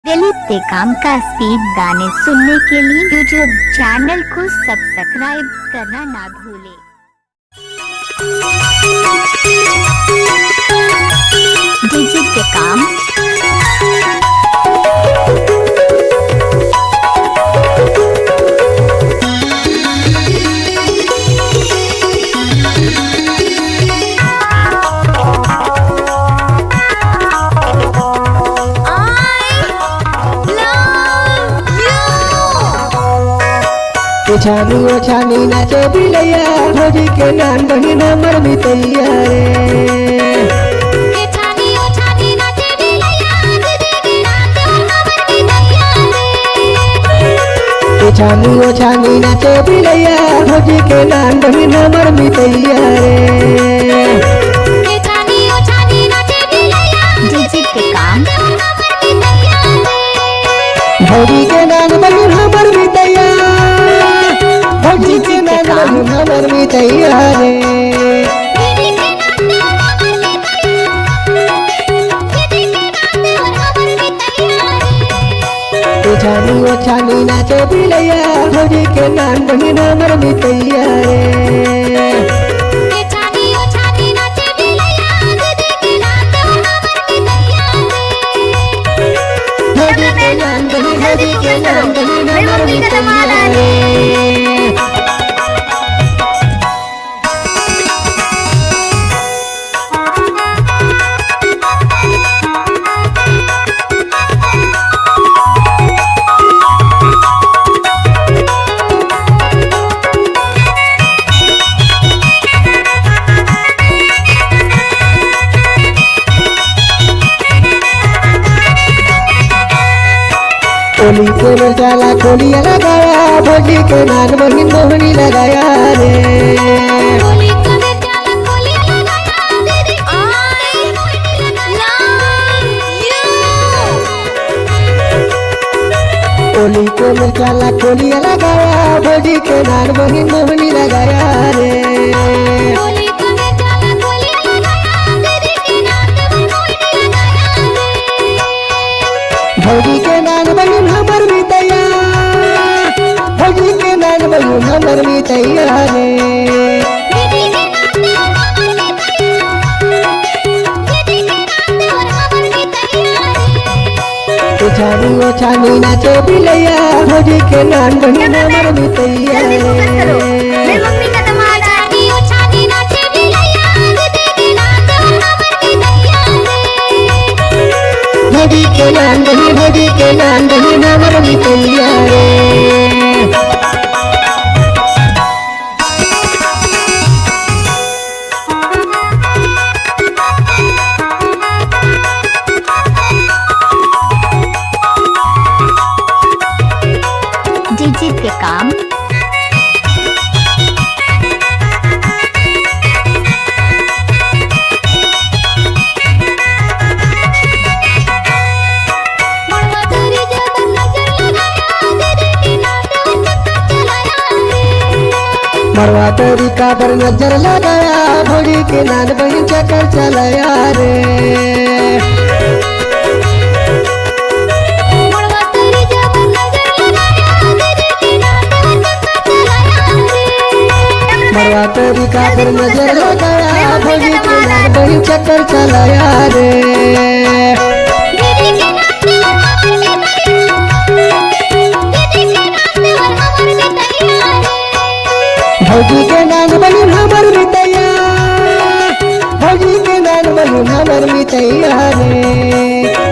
दिलीप टेकाम का स्पीड गाने सुनने के लिए यूट्यूब चैनल को सब्सक्राइब करना ना भूलें। डीजे टेकाम छानी ओ छानी नाचे बिलैया भोजी के नान बहिन हमर मितैया रे छानी ओ छानी नाचे बिलैया दीदी के नाच हमर मितैया रे छानी ओ छानी नाचे बिलैया भोजी के नान बहिन हमर मितैया रे छानी ओ छानी नाचे बिलैया डीजे के काम भोजी के नान बहिन हमर मितैया भोजी के नान बहिन हमर मितैया रे छानी ओ छानी नाचे बिलैया भोजी के नान बहिन हमर मितैया रे छानी ओ छानी नाचे बिलैया दीदी के नाच हमर मितैया भोजी के नान बहिन भोजी के नान बहिन हमर मितैया रे कोली के मसाला कोलिया लगाया भोजी के नान बहिन मोहनी लगाया रे कोली का बेचारा कोली लगाया दीदी आई लव यू कोली के मसाला कोलिया लगाया भोजी के नान बहिन मोहनी लगाया रे कोली का बेचारा कोली लगाया दीदी के नाच हमर मितैया भोजी के नान बहिन हमर मितैया भोजी के नान बहिन हमर मितैया रे दीदी के नाच हमर मितैया दीदी के नाच हमर मितैया छानी ओ छानी नाचे बिलैया भोजी के नान बहिन हमर मितैया रे मम्मी का दमाद छानी ओ छानी नाचे बिलैया दीदी के नाच हमर मितैया भोजी के नान बहिन भोजी के नान बहिन हमर मितैया रे डीजे के काम मरवा तेरी काबर नजर लगाया भोजी के नान बहिन चक्कर चलाया रे मरवा तेरी काबर नजर लगाया भोजी के नान बहिन चक्कर चलाया रे भोजी के नान बहिन हमर मितैया भोजी के नान बहिन हमर मितैया रे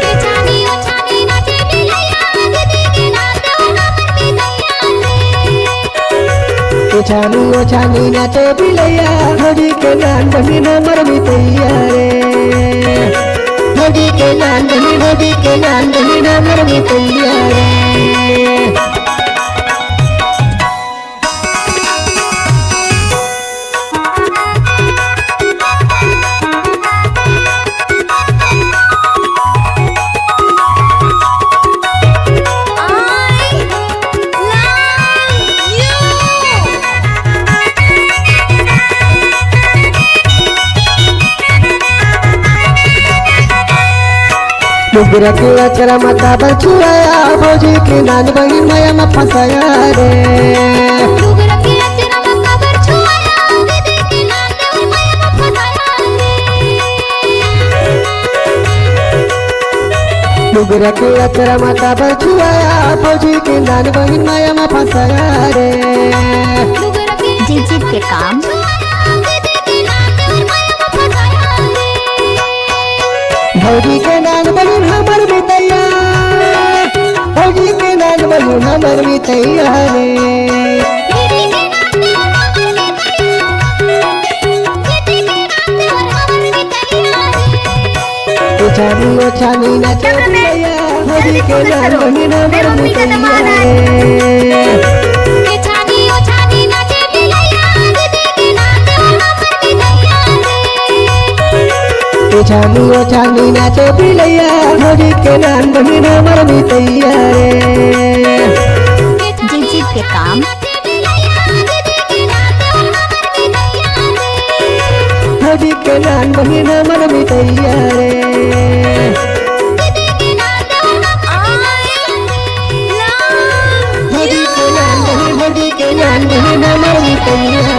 छानी ओ छानी नाचे बिलैया भोजी के नान बहिन हमर मितैया रे भोजी के नान बहिन भोजी के नान बहिन हमर मितैया रे डुगरा के अचरा माता पर छुआया भौजी के नान बही माया में फंसाया रे डुगरा के अचरा माता पर छुआया दीदी के नान बही माया में फंसाया रे डुगरा के अचरा माता पर छुआया भौजी के नान बही माया में फंसाया रे जिद के काम भौजी के नान बही हमर मितैया भौजी के नान बही हमर मितैया रे ओ छानी नाचे बिलैया भौजी के नान बही हमर मितैया रे ओ छानी नाचे बिलैया भौजी के नान बही हमर मितैया रे जिद के काम भौजी के नान बही हमर मितैया रे भौजी के नान बही हमर मितैया